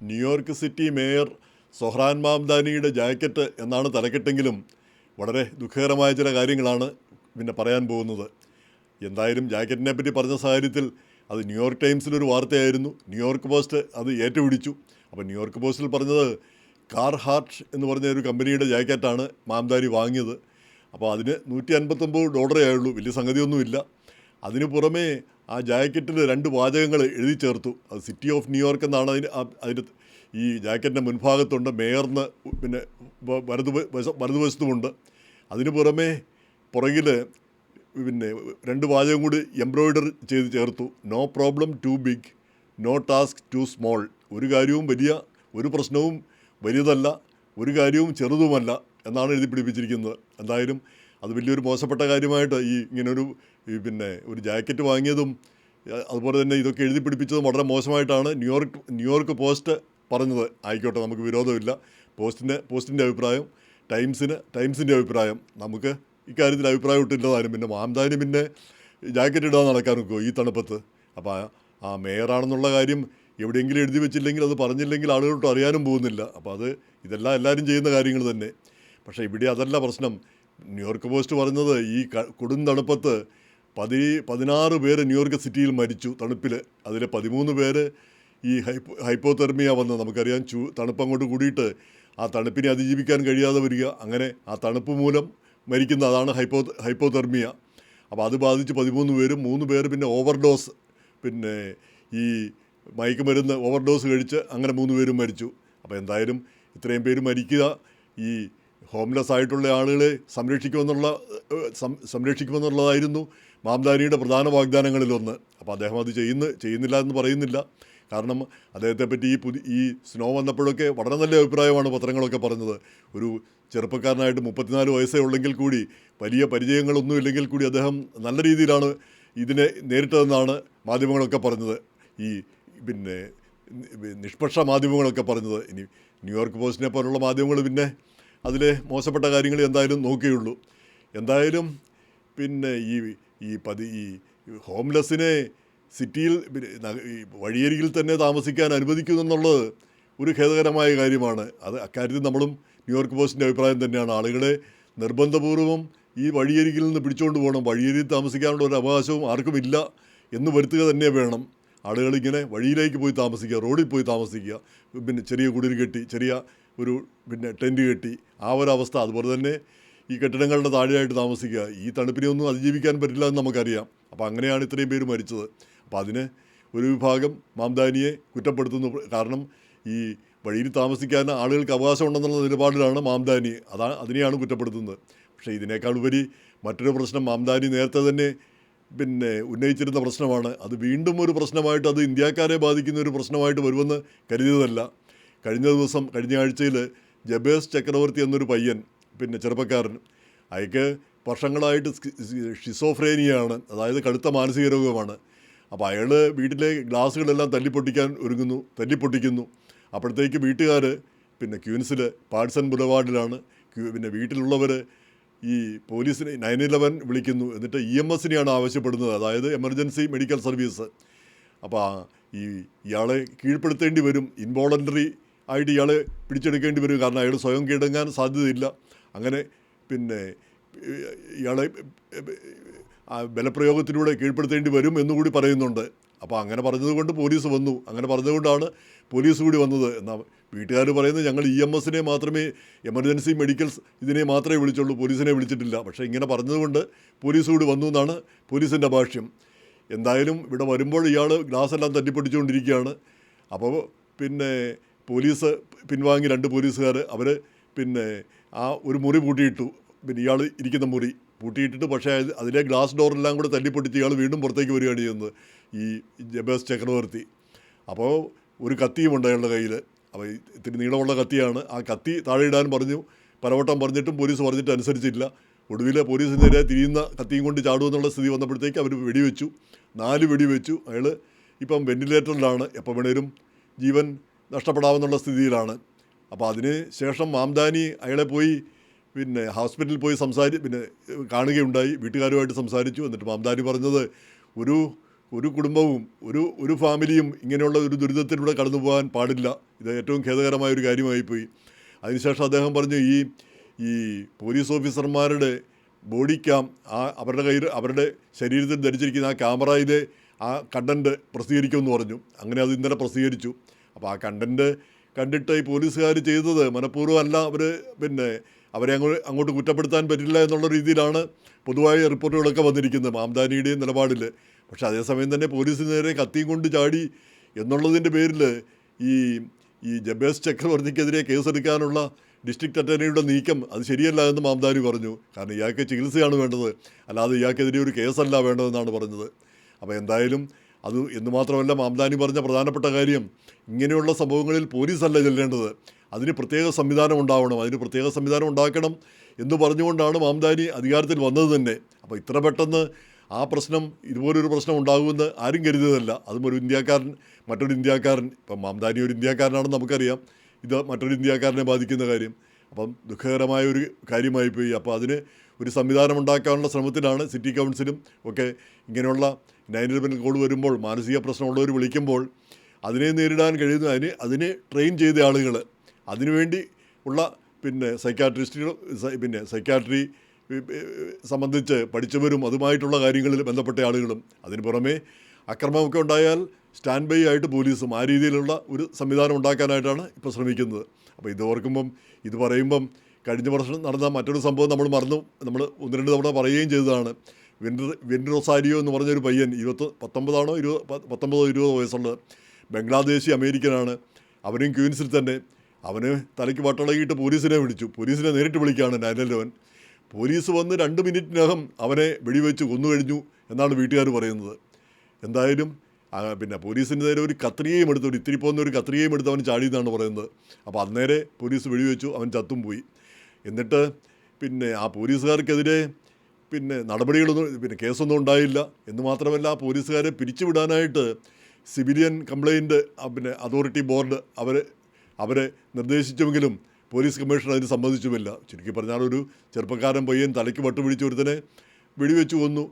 New York city mayor Zohran മാംദാനിയുടെ jacket എന്നാണ് തലക്കെട്ടെങ്കിലും വളരെ ദുഃഖകരമായ ചില കാര്യങ്ങളാണ് പിന്നെ പറയാൻ പോകുന്നത്. എന്തായാലും ജാക്കറ്റിനെ പറ്റി പറഞ്ഞ സാഹചര്യത്തിൽ അത് ന്യൂയോർക്ക് ടൈംസിലൊരു വാർത്തയായിരുന്നു. ന്യൂയോർക്ക് പോസ്റ്റ് അത് ഏറ്റുപിടിച്ചു. അപ്പോൾ ന്യൂയോർക്ക് പോസ്റ്റിൽ പറഞ്ഞത് കാർഹാർട്ട് എന്ന് പറഞ്ഞ ഒരു കമ്പനിയുടെ ജാക്കറ്റാണ് മാംദാനി വാങ്ങിയത്. അപ്പോൾ അതിന് $159 ആയുള്ളൂ, വലിയ സംഗതിയൊന്നുമില്ല. അതിന് പുറമേ ആ ജാക്കറ്റിൽ 2 വാചകങ്ങൾ എഴുതി ചേർത്തു. അത് സിറ്റി ഓഫ് ന്യൂയോർക്ക് എന്നാണ് അതിന് ഈ ജാക്കറ്റിൻ്റെ മുൻഭാഗത്തുണ്ട്, മേയർന്ന് പിന്നെ വലതുവശത്തുമുണ്ട്. അതിന് പുറമേ പുറകിൽ പിന്നെ 2 വാചകം കൂടി എംബ്രോയിഡറി ചെയ്ത് ചേർത്തു. No problem too big, no task too small. ഒരു കാര്യവും ഒരു പ്രശ്നവും വലിയതല്ല, ഒരു കാര്യവും ചെറുതുമല്ല എന്നാണ് എഴുതി പിടിപ്പിച്ചിരിക്കുന്നത്. എന്തായാലും അത് വലിയൊരു മോശപ്പെട്ട കാര്യമായിട്ട് ഇങ്ങനൊരു പിന്നെ ഒരു ജാക്കറ്റ് വാങ്ങിയതും അതുപോലെ തന്നെ ഇതൊക്കെ എഴുതി പിടിപ്പിച്ചതും വളരെ മോശമായിട്ടാണ് ന്യൂയോർക്ക് പോസ്റ്റ് പറഞ്ഞത്. ആയിക്കോട്ടെ, നമുക്ക് വിരോധമില്ല. പോസ്റ്റിൻ്റെ അഭിപ്രായം, ടൈംസിൻ്റെ അഭിപ്രായം, നമുക്ക് ഇക്കാര്യത്തിൽ അഭിപ്രായം ഇട്ടില്ലതാനും. പിന്നെ മാംദാനി പിന്നെ ജാക്കറ്റ് ഇടാൻ നടക്കാൻ നോക്കുമോ ഈ തണുപ്പത്ത്? അപ്പോൾ ആ മേയറാണെന്നുള്ള കാര്യം എവിടെയെങ്കിലും എഴുതി വെച്ചില്ലെങ്കിൽ, അത് പറഞ്ഞില്ലെങ്കിൽ ആളുകൾക്ക് അറിയാനും പോകുന്നില്ല. അപ്പോൾ ഇതെല്ലാം എല്ലാവരും ചെയ്യുന്ന കാര്യങ്ങൾ തന്നെ. പക്ഷേ ഇവിടെ അതല്ല പ്രശ്നം. ന്യൂയോർക്ക് പോസ്റ്റ് പറഞ്ഞത് ഈ കൊടും തണുപ്പത്ത് 16 പേര് ന്യൂയോർക്ക് സിറ്റിയിൽ മരിച്ചു തണുപ്പിൽ. അതിൽ 13 പേര് ഈ ഹൈപ്പോതെർമിയ വന്ന്, നമുക്കറിയാം തണുപ്പ് അങ്ങോട്ട് കൂടിയിട്ട് ആ തണുപ്പിനെ അതിജീവിക്കാൻ കഴിയാതെ വരിക, അങ്ങനെ ആ തണുപ്പ് മൂലം മരിക്കുന്ന, അതാണ് ഹൈപ്പോതെർമിയ. അപ്പോൾ അത് ബാധിച്ച് 13 പേരും, 3 പേര് പിന്നെ ഓവർഡോസ്, പിന്നെ ഈ മയക്കുമരുന്ന് ഓവർഡോസ് കഴിച്ച് അങ്ങനെ 3 പേരും മരിച്ചു. അപ്പോൾ എന്തായാലും ഇത്രയും പേര് മരിക്കുക ഈ ഹോംലെസ് ആയിട്ടുള്ള ആളുകളെ സംരക്ഷിക്കുമെന്നുള്ളതായിരുന്നു മാംദാനിയുടെ പ്രധാന വാഗ്ദാനങ്ങളിലൊന്ന്. അപ്പോൾ അദ്ദേഹം അത് ചെയ്യുന്നില്ല എന്ന് പറയുന്നില്ല. കാരണം അദ്ദേഹത്തെപ്പറ്റി ഈ സ്നോ വന്നപ്പോഴൊക്കെ വളരെ നല്ല അഭിപ്രായമാണ് പത്രങ്ങളൊക്കെ പറഞ്ഞത്. ഒരു ചെറുപ്പക്കാരനായിട്ട് 34 വയസ്സേ ഉള്ളെങ്കിൽ കൂടി, വലിയ പരിചയങ്ങളൊന്നുമില്ലെങ്കിൽ കൂടി അദ്ദേഹം നല്ല രീതിയിലാണ് ഇതിനെ നേരിട്ടതെന്നാണ് മാധ്യമങ്ങളൊക്കെ പറഞ്ഞത്. ഈ പിന്നെ നിഷ്പക്ഷ മാധ്യമങ്ങളൊക്കെ പറഞ്ഞത്. ഇനി ന്യൂയോർക്ക് പോസ്റ്റിനെ പോലുള്ള മാധ്യമങ്ങൾ പിന്നെ അതിലെ മോശപ്പെട്ട കാര്യങ്ങൾ എന്തായാലും നോക്കുകയുള്ളൂ. എന്തായാലും പിന്നെ ഈ ഹോംലെസ്സിനെ സിറ്റിയിൽ വഴിയരികിൽ തന്നെ താമസിക്കാൻ അനുവദിക്കുമെന്നുള്ളത് ഒരു ഖേദകരമായ കാര്യമാണ്. അക്കാര്യത്തിൽ നമ്മളും ന്യൂയോർക്ക് പോസ്റ്റിൻ്റെ അഭിപ്രായം തന്നെയാണ്. ആളുകളെ നിർബന്ധപൂർവം ഈ വഴിയരികിൽ നിന്ന് പിടിച്ചുകൊണ്ട് പോകണം. വഴിയരികിൽ താമസിക്കാനുള്ള ഒരു അവകാശവും ആർക്കും ഇല്ല എന്ന് വരുത്തുക തന്നെ വേണം. ആളുകളിങ്ങനെ വഴിയിലേക്ക് പോയി താമസിക്കുക, റോഡിൽ പോയി താമസിക്കുക, പിന്നെ ചെറിയ കുടിൽ കെട്ടി, ചെറിയ ഒരു പിന്നെ ടെൻറ്റ് കെട്ടി, ആ ഒരവസ്ഥ. അതുപോലെ തന്നെ ഈ കെട്ടിടങ്ങളുടെ താഴെയായിട്ട് താമസിക്കുക. ഈ തണുപ്പിനെ ഒന്നും അതിജീവിക്കാൻ പറ്റില്ല എന്ന് നമുക്കറിയാം. അപ്പോൾ അങ്ങനെയാണ് ഇത്രയും പേര് മരിച്ചത്. അപ്പോൾ അതിന് ഒരു വിഭാഗം മാംദാനിയെ കുറ്റപ്പെടുത്തുന്നു. കാരണം ഈ വഴിയിൽ താമസിക്കാൻ ആളുകൾക്ക് അവകാശമുണ്ടെന്നുള്ള നിലപാടിലാണ് മാംദാനി, അതിനെയാണ് കുറ്റപ്പെടുത്തുന്നത്. പക്ഷേ ഇതിനേക്കാൾ ഉപരി മറ്റൊരു പ്രശ്നം മാംദാനി നേരത്തെ തന്നെ പിന്നെ ഉന്നയിച്ചിരുന്ന പ്രശ്നമാണ്. അത് വീണ്ടും ഒരു പ്രശ്നമായിട്ട്, അത് ഇന്ത്യക്കാരെ ബാധിക്കുന്ന ഒരു പ്രശ്നമായിട്ട് വരുമെന്ന് കരുതിയതല്ല. കഴിഞ്ഞ ആഴ്ചയിൽ ജബേസ് ചക്രവർത്തി എന്നൊരു പയ്യൻ, പിന്നെ ചെറുപ്പക്കാരൻ, അയാൾക്ക് വർഷങ്ങളായിട്ട് ഷിസോഫ്രേനിയാണ്, അതായത് കടുത്ത മാനസിക രോഗമാണ്. അപ്പോൾ അയാൾ വീട്ടിലെ ഗ്ലാസ്സുകളെല്ലാം തല്ലിപ്പൊട്ടിക്കുന്നു. അപ്പോഴത്തേക്ക് വീട്ടുകാർ പിന്നെ ക്യൂൻസിൽ പാഡ്സൺ ബുലവാർഡിലാണ്. പിന്നെ വീട്ടിലുള്ളവർ ഈ പോലീസിനെ 911 വിളിക്കുന്നു. എന്നിട്ട് EMSനെയാണ് ആവശ്യപ്പെടുന്നത്, അതായത് എമർജൻസി മെഡിക്കൽ സർവീസ്. അപ്പോൾ ഇയാളെ കീഴ്പ്പെടുത്തേണ്ടി വരും, ഇൻവോളണ്ടറി ആയിട്ട് ഇയാളെ പിടിച്ചെടുക്കേണ്ടി വരും. കാരണം അയാൾ സ്വയം കീഴടങ്ങാൻ സാധ്യതയില്ല. അങ്ങനെ പിന്നെ ഇയാളെ ബലപ്രയോഗത്തിലൂടെ കീഴ്പ്പെടുത്തേണ്ടി വരും എന്നുകൂടി പറയുന്നുണ്ട്. അപ്പോൾ അങ്ങനെ പറഞ്ഞതുകൊണ്ട് പോലീസ് വന്നു. അങ്ങനെ പറഞ്ഞതുകൊണ്ടാണ് പോലീസ് കൂടി വന്നത്. എന്നാൽ വീട്ടുകാർ പറയുന്നത് ഞങ്ങൾ EMSനെ മാത്രമേ, എമർജൻസി മെഡിക്കൽസ് ഇതിനെ മാത്രമേ വിളിച്ചുള്ളൂ, പോലീസിനെ വിളിച്ചിട്ടില്ല. പക്ഷേ ഇങ്ങനെ പറഞ്ഞതുകൊണ്ട് പോലീസ് കൂടി വന്നു എന്നാണ് പോലീസിൻ്റെ ഭാഷ്യം. എന്തായാലും ഇവിടെ വരുമ്പോൾ ഇയാൾ ഗ്ലാസ്സെല്ലാം തട്ടിപ്പൊട്ടിച്ചുകൊണ്ടിരിക്കുകയാണ്. അപ്പോൾ പിന്നെ പോലീസ് പിൻവാങ്ങി. 2 പോലീസുകാർ അവർ പിന്നെ ആ ഒരു മുറി പൂട്ടിയിട്ടു. പിന്നെ ഇയാൾ ഇരിക്കുന്ന മുറി പൂട്ടിയിട്ടിട്ട്, പക്ഷേ അതിലെ ഗ്ലാസ് ഡോറെല്ലാം കൂടെ തല്ലിപ്പൊട്ടിച്ച് ഇയാൾ വീണ്ടും പുറത്തേക്ക് വരികയാണ് ചെയ്യുന്നത്, ഈ ജബേസ് ചക്രവർത്തി. അപ്പോൾ ഒരു കത്തിയുമുണ്ട് അയാളുടെ കയ്യിൽ. അപ്പോൾ ഇത്തിരി നീളമുള്ള കത്തിയാണ്. ആ കത്തി താഴെ ഇടാൻ പലവട്ടം പറഞ്ഞിട്ടും പോലീസ് പറഞ്ഞിട്ട് അനുസരിച്ചില്ല. ഒടുവിൽ പോലീസിനെതിരെ തിരിയുന്ന കത്തിയും കൊണ്ട് ചാടുമെന്നുള്ള സ്ഥിതി വന്നപ്പോഴത്തേക്ക് അവർ വെടിവെച്ചു. 4 വെടിവെച്ചു. അയാൾ ഇപ്പം വെൻറ്റിലേറ്ററിലാണ്, എപ്പോൾ വേണേലും ജീവൻ നഷ്ടപ്പെടാമെന്നുള്ള സ്ഥിതിയിലാണ്. അപ്പോൾ അതിന് ശേഷം മാംദാനി അയാളെ പിന്നെ ഹോസ്പിറ്റലിൽ പോയി കാണുകയുണ്ടായി, വീട്ടുകാരുമായിട്ട് സംസാരിച്ചു. എന്നിട്ട് മാംദാനി പറഞ്ഞത്, ഒരു ഒരു കുടുംബവും ഒരു ഫാമിലിയും ഇങ്ങനെയുള്ള ഒരു ദുരിതത്തിലൂടെ കടന്നു പോകാൻ പാടില്ല. ഇത് ഏറ്റവും ഖേദകരമായ ഒരു കാര്യമായിപ്പോയി. അതിനുശേഷം അദ്ദേഹം പറഞ്ഞു, ഈ പോലീസ് ഓഫീസർമാരുടെ ബോഡി ക്യാം അവരുടെ ശരീരത്തിൽ ധരിച്ചിരിക്കുന്ന ആ ക്യാമറയിലെ ആ കണ്ടൻറ്റ് പ്രസിദ്ധീകരിക്കുമെന്ന് പറഞ്ഞു. അങ്ങനെ അത് ഇന്നലെ പ്രസിദ്ധീകരിച്ചു. അപ്പോൾ ആ കണ്ടൻറ്റ് കണ്ടിട്ട് ഈ പോലീസുകാർ ചെയ്തത് മനഃപൂർവ്വം അല്ല, അവരെ അങ്ങോട്ട് കുറ്റപ്പെടുത്താൻ പറ്റില്ല എന്നുള്ള രീതിയിലാണ് പൊതുവായ റിപ്പോർട്ടുകളൊക്കെ വന്നിരിക്കുന്നത് മാംദാനിയുടെയും നിലപാടിൽ. പക്ഷേ അതേസമയം തന്നെ പോലീസിന് നേരെ കത്തിയും കൊണ്ട് ചാടി എന്നുള്ളതിൻ്റെ പേരിൽ ഈ ജബേസ് ചക്രവർത്തിക്കെതിരെ കേസെടുക്കാനുള്ള ഡിസ്ട്രിക്ട് അറ്റർണിയുടെ നീക്കം അത് ശരിയല്ല എന്ന് മാംദാനി പറഞ്ഞു. കാരണം ഇയാൾക്ക് ചികിത്സയാണ് വേണ്ടത്, അല്ലാതെ ഇയാൾക്കെതിരെ ഒരു കേസല്ല വേണ്ടതെന്നാണ് പറഞ്ഞത്. അപ്പോൾ എന്തായാലും അത് എന്ന് മാത്രമല്ല, മാംദാനി പറഞ്ഞ പ്രധാനപ്പെട്ട കാര്യം, ഇങ്ങനെയുള്ള സംഭവങ്ങളിൽ പോലീസല്ല ചെല്ലേണ്ടത്, അതിന് പ്രത്യേക സംവിധാനം ഉണ്ടാവണം, അതിന് പ്രത്യേക സംവിധാനം ഉണ്ടാക്കണം എന്ന് പറഞ്ഞുകൊണ്ടാണ് മാംദാനി അധികാരത്തിൽ വന്നത് തന്നെ. അപ്പോൾ ഇത്ര പെട്ടെന്ന് ആ പ്രശ്നം, ഇതുപോലൊരു പ്രശ്നം ഉണ്ടാകുമെന്ന് ആരും കരുതിയതല്ല. അതും മറ്റൊരു ഇന്ത്യക്കാരൻ, ഇപ്പം മാംദാനി ഒരു ഇന്ത്യക്കാരനാണെന്ന് നമുക്കറിയാം, ഇത് മറ്റൊരു ഇന്ത്യക്കാരനെ ബാധിക്കുന്ന കാര്യം. അപ്പം ദുഃഖകരമായ ഒരു കാര്യമായിപ്പോയി. അപ്പോൾ അതിന് ഒരു സംവിധാനം ഉണ്ടാക്കാനുള്ള ശ്രമത്തിലാണ് സിറ്റി കൗൺസിലും ഒക്കെ. ഇങ്ങനെയുള്ള 911 കോഡ് വരുമ്പോൾ, മാനസിക പ്രശ്നമുള്ളവർ വിളിക്കുമ്പോൾ അതിനെ നേരിടാൻ കഴിയുന്ന അതിന് ട്രെയിൻ ചെയ്ത ആളുകൾ, അതിനുവേണ്ടി ഉള്ള സൈക്കാട്രി സംബന്ധിച്ച് പഠിച്ചവരും അതുമായിട്ടുള്ള കാര്യങ്ങളിൽ ബന്ധപ്പെട്ട ആളുകളും, അതിന് പുറമെ അക്രമമൊക്കെ ഉണ്ടായാൽ സ്റ്റാൻഡ് ബൈ ആയിട്ട് പോലീസും, ആ രീതിയിലുള്ള ഒരു സംവിധാനം ഉണ്ടാക്കാനായിട്ടാണ് ഇപ്പോൾ ശ്രമിക്കുന്നത്. അപ്പോൾ ഇത് പറയുമ്പം കഴിഞ്ഞ വർഷം നടന്ന മറ്റൊരു സംഭവം നമ്മൾ 1-2 തവണ പറയുകയും ചെയ്തതാണ്. വെൻഡി റൊസാരിയോ എന്ന് പറഞ്ഞൊരു പയ്യൻ, 19-20 വയസ്സുള്ള ബംഗ്ലാദേശി അമേരിക്കനാണ്. അവനും ക്വീൻസിൽ തന്നെ. അവന് തലയ്ക്ക് വട്ടളകിയിട്ട് പോലീസിനെ നേരിട്ട് വിളിക്കുകയാണ് 911. പോലീസ് വന്ന് 2 മിനിറ്റിനകം അവനെ വെടിവെച്ച് കൊന്നു കഴിഞ്ഞു എന്നാണ് വീട്ടുകാർ പറയുന്നത്. എന്തായാലും പോലീസിൻ്റെ നേരെ ഒരു ഇത്തിരി പോകുന്ന ഒരു കത്രികയും എടുത്ത് അവൻ ചാടിയെന്നാണ് പറയുന്നത്. അപ്പോൾ അന്നേരെ പോലീസ് വെടിവെച്ചു, അവൻ ചത്തും പോയി. എന്നിട്ട് ആ പോലീസുകാർക്കെതിരെ നടപടികളൊന്നും കേസൊന്നും ഉണ്ടായില്ല. എന്ന് മാത്രമല്ല, ആ പോലീസുകാരെ പിരിച്ചുവിടാനായിട്ട് സിവിലിയൻ കംപ്ലയിൻറ്റ് അതോറിറ്റി ബോർഡ് അവരെ നിർദ്ദേശിച്ചുവെങ്കിലും പോലീസ് കമ്മീഷണർ അതിന് സമ്മതിച്ചുമില്ല. ചുരുക്കി പറഞ്ഞാൽ, ഒരു ചെറുപ്പക്കാരൻ പയ്യൻ തലയ്ക്ക് വട്ടുപിടിച്ച് ഒരുത്തനെ വെടിവെച്ച് കൊന്നു,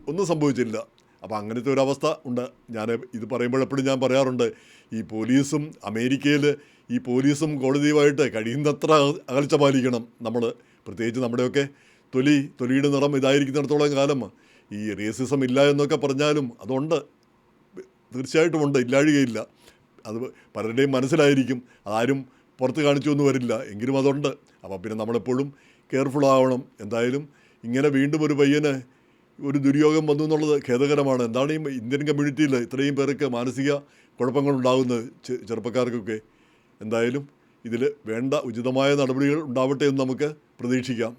ഒന്നും സംഭവിച്ചില്ല. അപ്പോൾ അങ്ങനത്തെ ഒരവസ്ഥ ഉണ്ട്. ഞാൻ ഇത് പറയുമ്പോഴെപ്പോഴും ഞാൻ പറയാറുണ്ട്, ഈ പോലീസും അമേരിക്കയിൽ ഈ പോലീസും കോടതിയുമായിട്ട് കഴിയുന്നത്ര അകൽച്ച പാലിക്കണം നമ്മൾ. പ്രത്യേകിച്ച് നമ്മുടെയൊക്കെ തൊലിയുടെ നിറം ഇതായിരിക്കുന്നിടത്തോളം കാലം ഈ റേസിസം ഇല്ല എന്നൊക്കെ പറഞ്ഞാലും അതുണ്ട്, തീർച്ചയായിട്ടും ഉണ്ട്, ഇല്ലാഴികയില്ല. അത് പലരുടെയും മനസ്സിലായിരിക്കും, അതാരും പുറത്ത് കാണിച്ചൊന്നും വരില്ല, എങ്കിലും അതുണ്ട്. അപ്പോൾ നമ്മളെപ്പോഴും കെയർഫുൾ ആവണം. എന്തായാലും ഇങ്ങനെ വീണ്ടും ഒരു പയ്യന് ഒരു ദുര്യോഗം വന്നു എന്നുള്ളത് ഖേദകരമാണ്. എന്താണ് ഈ ഇന്ത്യൻ കമ്മ്യൂണിറ്റിയിൽ ഇത്രയും പേർക്ക് മാനസിക കുഴപ്പങ്ങളുണ്ടാകുന്നത്, ചെറുപ്പക്കാർക്കൊക്കെ? എന്തായാലും ഇതിൽ വേണ്ട ഉചിതമായ നടപടികൾ ഉണ്ടാവട്ടെ എന്ന് നമുക്ക് പ്രതീക്ഷിക്കാം.